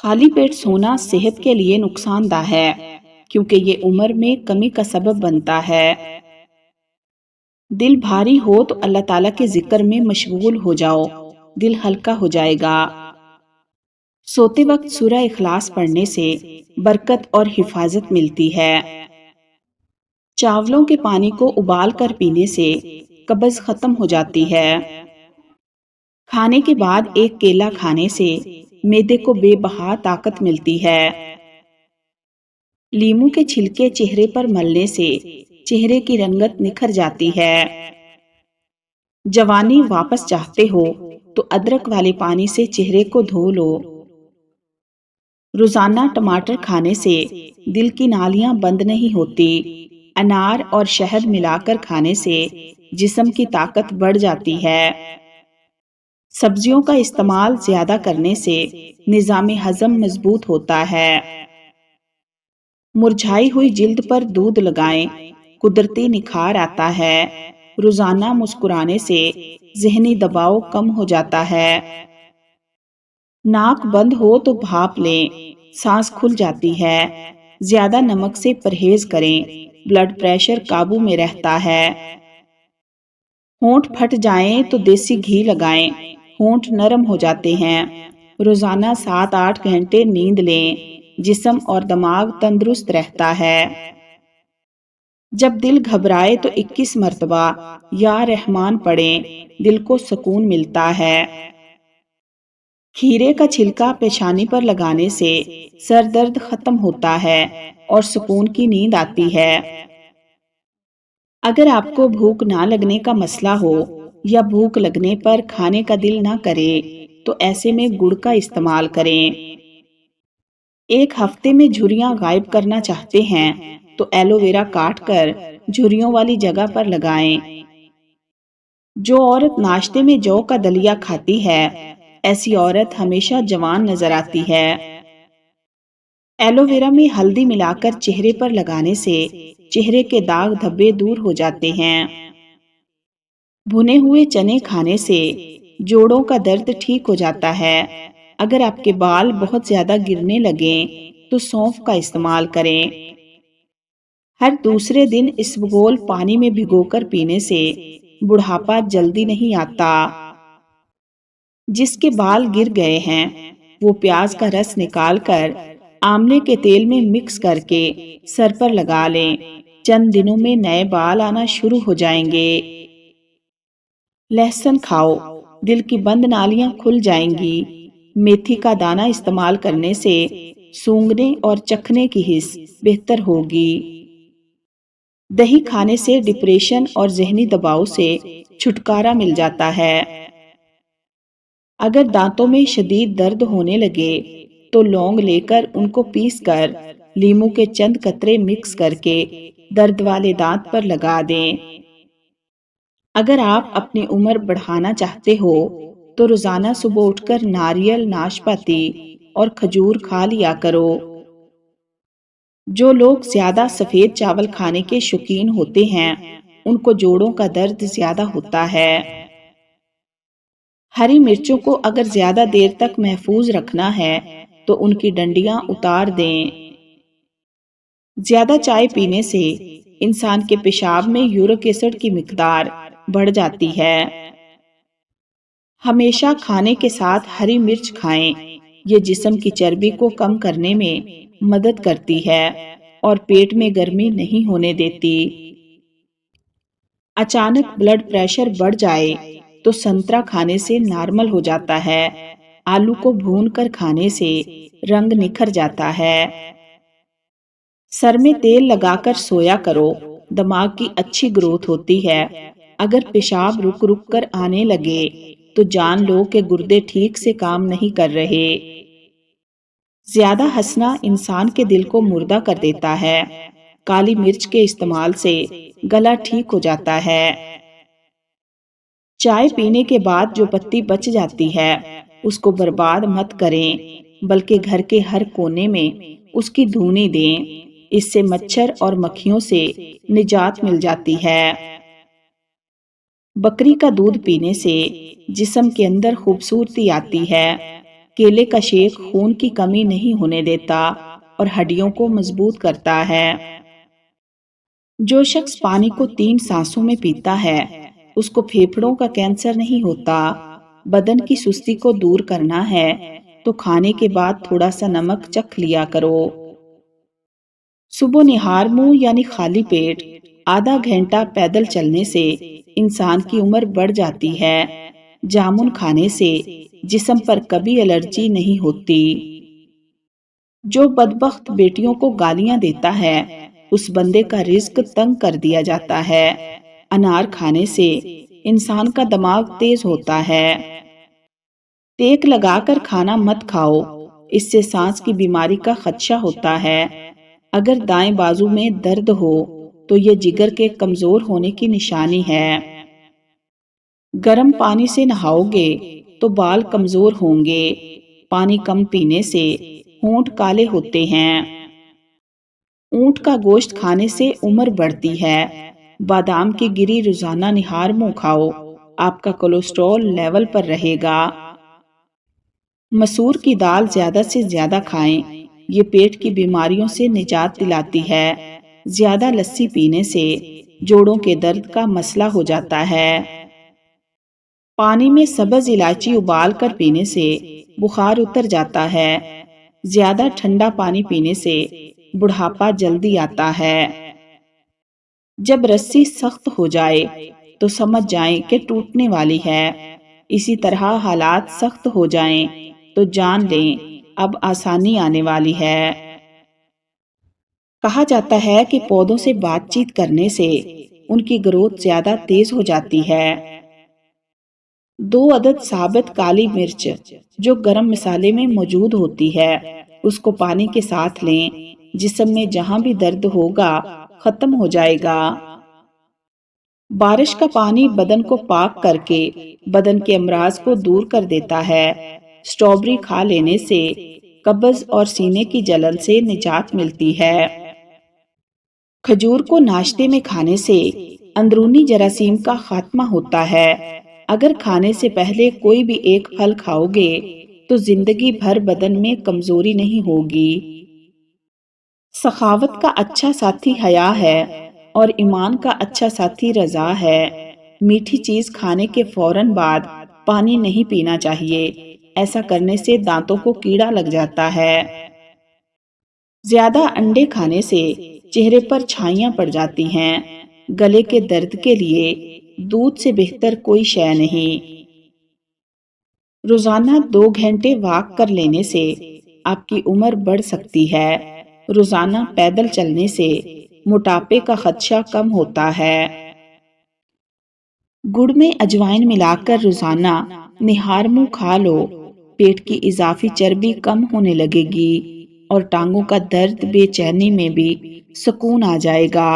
خالی پیٹ سونا صحت کے لیے نقصان دہ ہے کیونکہ یہ عمر میں کمی کا سبب بنتا ہے۔ دل بھاری ہو تو اللہ تعالیٰ کے ذکر میں مشغول ہو جاؤ، دل ہلکا ہو جائے گا۔ سوتے وقت سورہ اخلاص پڑھنے سے برکت اور حفاظت ملتی ہے۔ چاولوں کے پانی کو ابال کر پینے سے قبض ختم ہو جاتی ہے۔ کھانے کے بعد ایک کیلا کھانے سے معدے کو بے بہا طاقت ملتی ہے۔ لیموں کے چھلکے چہرے پر ملنے سے چہرے کی رنگت نکھر جاتی ہے۔ جوانی واپس چاہتے ہو تو ادرک والے پانی سے چہرے کو دھو لو۔ روزانہ ٹماٹر کھانے سے دل کی نالیاں بند نہیں ہوتی۔ انار اور شہد ملا کر کھانے سے جسم کی طاقت بڑھ جاتی ہے۔ سبزیوں کا استعمال زیادہ کرنے سے نظام ہضم مضبوط ہوتا ہے۔ مرجھائی ہوئی جلد پر دودھ لگائیں، قدرتی نکھار آتا ہے۔ روزانہ مسکرانے سے ذہنی دباؤ کم ہو جاتا ہے۔ ناک بند ہو تو بھاپ لیں، سانس کھل جاتی ہے۔ زیادہ نمک سے پرہیز کریں، بلڈ پریشر قابو میں رہتا ہے۔ ہونٹ پھٹ جائیں تو دیسی گھی لگائیں، ہونٹ نرم ہو جاتے ہیں۔ روزانہ 7-8 گھنٹے نیند لیں، جسم اور دماغ تندرست رہتا ہے۔ جب دل گھبرائے تو 21 مرتبہ یا رحمان پڑھیں، دل کو سکون ملتا ہے۔ کھیرے کا چھلکا پیشانی پر لگانے سے سر درد ختم ہوتا ہے اور سکون کی نیند آتی ہے۔ اگر آپ کو بھوک نہ لگنے کا مسئلہ ہو یا بھوک لگنے پر کھانے کا دل نہ کرے تو ایسے میں گڑ کا استعمال کریں۔ ایک ہفتے میں جھریاں غائب کرنا چاہتے ہیں تو ایلو ویرا کاٹ کر جھریوں والی جگہ پر لگائیں۔ جو عورت ناشتے میں جو کا دلیا کھاتی ہے، ایسی عورت ہمیشہ جوان نظر آتی ہے۔ ایلو ویرا میں ہلدی ملا کر چہرے پر لگانے سے چہرے کے داغ دھبے دور ہو جاتے ہیں۔ بھنے ہوئے چنے کھانے سے جوڑوں کا درد ٹھیک ہو جاتا ہے۔ اگر آپ کے بال بہت زیادہ گرنے لگیں تو سونف کا استعمال کریں۔ ہر دوسرے دن اسبگول پانی میں بھگو کر پینے سے بڑھاپا جلدی نہیں آتا۔ جس کے بال گر گئے ہیں وہ پیاز کا رس نکال کر آملے کے تیل میں مکس کر کے سر پر لگا لیں، چند دنوں میں نئے بال آنا شروع ہو جائیں گے۔ لہسن کھاؤ، دل کی بند نالیاں کھل جائیں گی۔ میتھی کا دانہ استعمال کرنے سے سونگھنے اور چکھنے کی حس بہتر ہوگی۔ دہی کھانے سے ڈپریشن اور ذہنی دباؤ سے چھٹکارا مل جاتا ہے۔ اگر دانتوں میں شدید درد ہونے لگے تو لونگ لے کر ان کو پیس کر لیموں کے چند قطرے مکس کر کے درد والے دانت پر لگا دیں۔ اگر آپ اپنی عمر بڑھانا چاہتے ہو تو روزانہ صبح اٹھ کر ناریل، ناشپاتی اور کھجور کھا لیا کرو۔ جو لوگ زیادہ سفید چاول کھانے کے شوقین ہوتے ہیں ان کو جوڑوں کا درد زیادہ ہوتا ہے۔ ہری مرچوں کو اگر زیادہ دیر تک محفوظ رکھنا ہے تو ان کی ڈنڈیاں اتار دیں۔ زیادہ چائے پینے سے انسان کے پیشاب میں یورک ایسڈ کی مقدار بڑھ جاتی ہے۔ ہمیشہ کھانے کے ساتھ ہری مرچ کھائیں، یہ جسم کی چربی کو کم کرنے میں مدد کرتی ہے اور پیٹ میں گرمی نہیں ہونے دیتی۔ اچانک بلڈ پریشر بڑھ جائے تو سنترا کھانے سے نارمل ہو جاتا ہے۔ آلو کو بھون کر کھانے سے رنگ نکھر جاتا ہے۔ سر میں تیل لگا کر سویا کرو، دماغ کی اچھی گروتھ ہوتی ہے۔ اگر پیشاب رک رک کر آنے لگے تو جان لو کہ گردے ٹھیک سے کام نہیں کر رہے۔ زیادہ ہنسنا انسان کے دل کو مردہ کر دیتا ہے۔ کالی مرچ کے استعمال سے گلا ٹھیک ہو جاتا ہے۔ چائے پینے کے بعد جو پتی بچ جاتی ہے اس کو برباد مت کریں بلکہ گھر کے ہر کونے میں اس کی دھونی دیں۔ اس سے مچھر اور مکھیوں سے نجات مل جاتی ہے۔ بکری کا دودھ پینے سے جسم کے اندر خوبصورتی آتی ہے۔ کیلے کا شیک خون کی کمی نہیں ہونے دیتا اور ہڈیوں کو مضبوط کرتا ہے۔ جو شخص پانی کو 3 سانسوں میں پیتا ہے اس کو پھیپھڑوں کا کینسر نہیں ہوتا۔ بدن کی سستی کو دور کرنا ہے تو کھانے کے بعد تھوڑا سا نمک چکھ لیا کرو۔ صبح نہار منہ یعنی خالی پیٹ آدھا گھنٹہ پیدل چلنے سے انسان کی عمر بڑھ جاتی ہے۔ جامن کھانے سے جسم پر کبھی الرجی نہیں ہوتی۔ جو بدبخت بیٹیوں کو گالیاں دیتا ہے اس بندے کا رزق تنگ کر دیا جاتا ہے۔ انار کھانے سے انسان کا دماغ تیز ہوتا ہے۔ ٹیک لگا کر کھانا مت کھاؤ، اس سے سانس کی بیماری کا خدشہ ہوتا ہے۔ اگر دائیں بازو میں درد ہو تو یہ جگر کے کمزور ہونے کی نشانی ہے۔ گرم پانی سے نہاؤ گے تو بال کمزور ہوں گے۔ پانی کم پینے سے ہونٹ کالے ہوتے ہیں۔ اونٹ کا گوشت کھانے سے عمر بڑھتی ہے۔ بادام کی گری روزانہ نہار منہ کھاؤ، آپ کا کولیسٹرول لیول پر رہے گا۔ مسور کی دال زیادہ سے زیادہ کھائیں، یہ پیٹ کی بیماریوں سے نجات دلاتی ہے۔ زیادہ لسی پینے سے جوڑوں کے درد کا مسئلہ ہو جاتا ہے۔ پانی میں سبز الائچی ابال کر پینے سے بخار اتر جاتا ہے۔ زیادہ ٹھنڈا پانی پینے سے بڑھاپا جلدی آتا ہے۔ جب رسی سخت ہو جائے تو سمجھ جائیں کہ ٹوٹنے والی ہے۔ اسی طرح حالات سخت ہو جائیں تو جان لیں اب آسانی آنے والی ہے۔ کہا جاتا ہے کہ پودوں سے بات چیت کرنے سے ان کی گروتھ زیادہ تیز ہو جاتی ہے۔ 2 عدد ثابت کالی مرچ جو گرم مسالے میں موجود ہوتی ہے اس کو پانی کے ساتھ لیں، جسم میں جہاں بھی درد ہوگا ختم ہو جائے گا۔ بارش کا پانی بدن کو پاک کر کے بدن کے امراض کو دور کر دیتا ہے۔ اسٹرابری کھا لینے سے قبض اور سینے کی جلن سے نجات ملتی ہے۔ کھجور کو ناشتے میں کھانے سے اندرونی جراثیم کا خاتمہ ہوتا ہے۔ اگر کھانے سے پہلے کوئی بھی ایک پھل کھاؤ گے تو زندگی بھر بدن میں کمزوری نہیں ہوگی۔ سخاوت کا اچھا ساتھی حیا ہے اور ایمان کا اچھا ساتھی رضا ہے۔ میٹھی چیز کھانے کے فوراً بعد پانی نہیں پینا چاہیے، ایسا کرنے سے دانتوں کو کیڑا لگ جاتا ہے۔ زیادہ انڈے کھانے سے چہرے پر چھائیاں پڑ جاتی ہیں۔ گلے کے درد کے لیے دودھ سے بہتر کوئی شے نہیں۔ روزانہ 2 گھنٹے واک کر لینے سے آپ کی عمر بڑھ سکتی ہے۔ روزانہ پیدل چلنے سے موٹاپے کا خدشہ کم ہوتا ہے۔ گڑ میں اجوائن ملا کر روزانہ نہار منہ کھا لو، پیٹ کی اضافی چربی کم ہونے لگے گی اور ٹانگوں کا درد بے چینی میں بھی سکون آ جائے گا۔